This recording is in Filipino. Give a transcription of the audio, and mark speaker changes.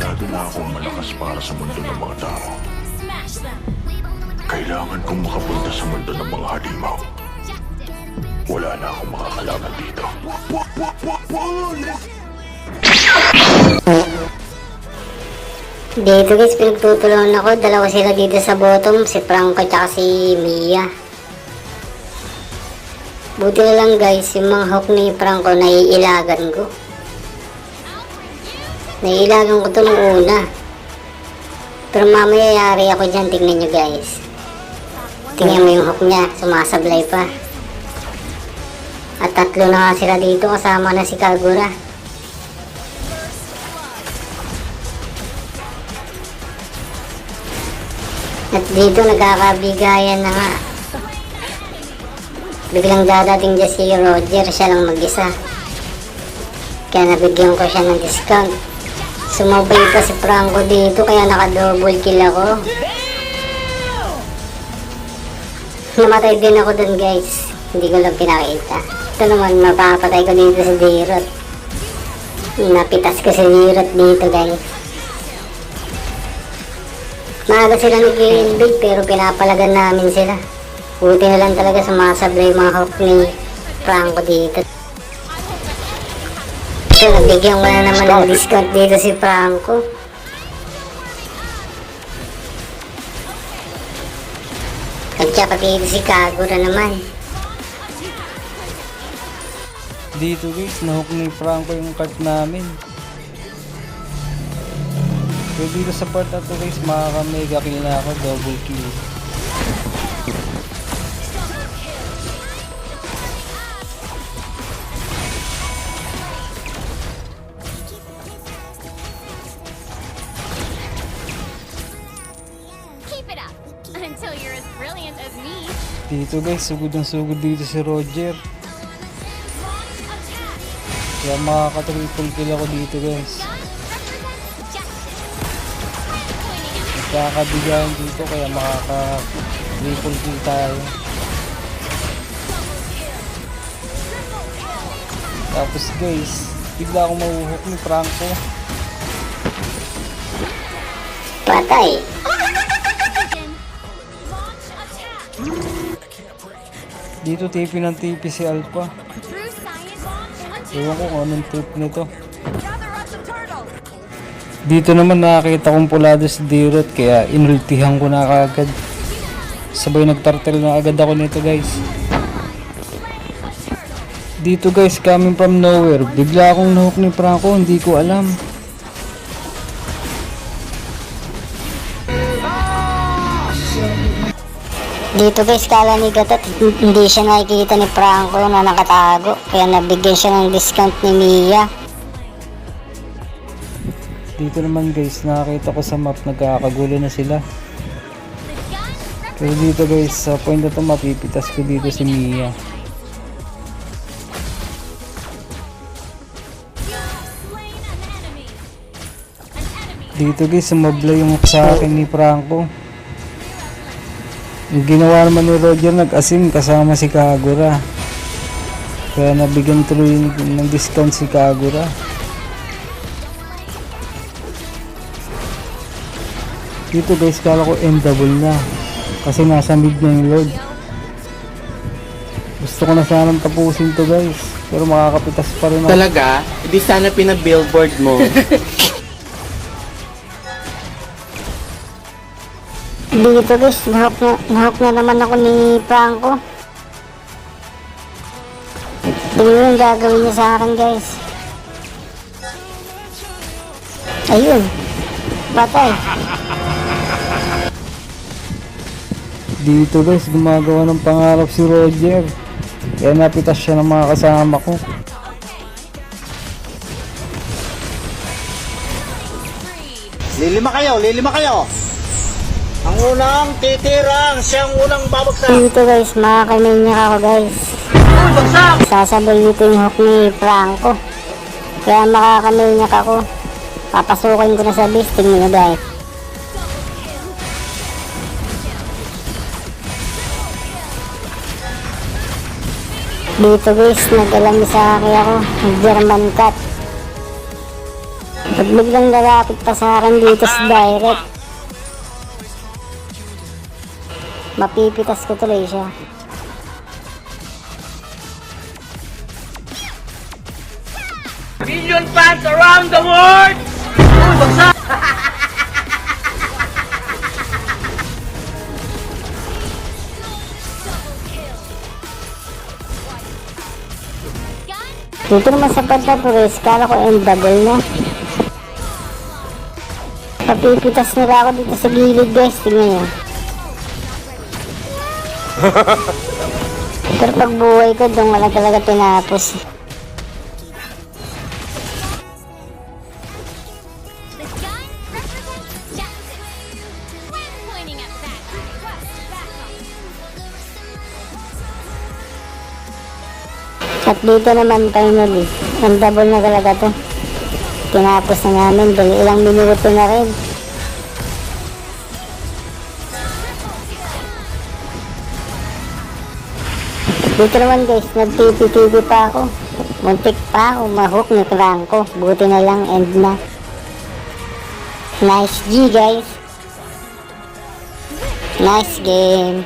Speaker 1: Masyado na akong malakas para sa mundo ng mga tao. Kailangan kong makapunta sa mundo ng mga halimaw. Wala na akong makakalaban dito.
Speaker 2: Dito guys, pinagtutulungan ako. Dalawa sila dito sa bottom, si Franco at si Mia. Buti na lang guys, yung mga hook ni Franco naiilagan ko. Naiilagan ko to nung una. Pero mamaya yari ako dyan, tingnan nyo guys. Tingnan mo yung hook niya, sumasablay pa. At tatlo na nga sila dito, kasama na si Kagura. At dito nagkakabigayan na nga. Biglang dadating dyan si Roger, siya lang mag-isa. Kaya nabigyan ko siya ng discount. Sumabay pa si Franco dito, kaya naka-double kill ako. Namatay din ako dun guys. Hindi ko lang pinakita. Ito naman, mapapatay ko dito si Dirot. Napitas ko si Dirot dito guys. Maaga sila nag-i-invade pero pinapalagan namin sila. Buti na lang talaga sumasablay yung mga hook ni Franco dito. So, nabigyan ko na naman ng discount dito si Franco. At saka dito si Kagura naman.
Speaker 3: Dito guys, nahook ni Franco yung cart namin. So dito sa part na to guys, makaka-mega kill na ako, double kill.
Speaker 4: Until you're as brilliant as me.
Speaker 3: Dito guys, sugod ang sugod dito si Roger. Kaya makaka-triple kill ako dito guys. Nagkakabigayan dito kaya makaka-triple kill tayo. Tapos guys, bigla akong mahuhook ni Franco.
Speaker 2: Patay.
Speaker 3: Dito tipi ng tipi si Alpha. Ewan ko kung anong tip nito. Dito naman nakakita kong pulado si Dirot kaya inultihan ko na kaagad. Sabay nagtartel na agad ako nito guys. Dito guys, coming from nowhere, bigla akong nahook ni Franco, hindi ko alam.
Speaker 2: Dito guys, kala ni Gatot, hindi siya nakikita ni Franco na nakatago. Kaya nabigyan siya ng discount ni Mia.
Speaker 3: Dito naman guys, nakakita ko sa map, nagkakagulo na sila. Pero dito guys, sa point na to mapipitas ko dito si Mia. Dito guys, sumabla yung sa akin ni Franco. Yung ginawa naman ni Roger, nag-asim kasama si Kagura. Kaya nabigyan tuloy ng discount si Kagura. Dito guys, kala ko end-double na. Kasi nasa mid na yung Lord. Gusto ko na sanang tapusin to guys. Pero makakapitas pa rin ako.
Speaker 5: Talaga? Hindi sana pinabillboard mo.
Speaker 2: Dito guys, nahook na naman ako ni Franco. Tingnan yung gagawin niya sa akin guys. Ayun, patay.
Speaker 3: Dito guys, gumagawa ng pangarap si Roger. Kaya napitas siya ng mga kasama ko.
Speaker 5: Lilima kayo! Ang unang titirang, siyang unang babagsak!
Speaker 2: Dito guys, makakaminya ako guys. Sasabay dito yung hook ni Franco. Kaya makakaminya ako. Papasukin ko na sa base, tingnan nyo guys. Dito guys, nag-alam sa akin ako, German cat. Pag biglang lalapit pa sa akin dito sa direct, mapipitas ko tuloy siya.
Speaker 5: Million fans around the world! Uy, bagsak!
Speaker 2: Dito naman sa pagtapuris, kala ko end double na. Papipitas nila ako dito sa gilid guys, tingnan nyo. Pero pag buhay ko, doon wala talaga tinapos.
Speaker 4: The gun represents justice. When pointing at that
Speaker 2: At dito naman finally, ang double na talaga to. Tinapos na namin, dahil ilang minuto na rin. Dito naman guys, nag-TP-TP pa ako. Muntik pa ako, mahook ni Franco. Buti na lang, end na. Nice G guys. Nice game.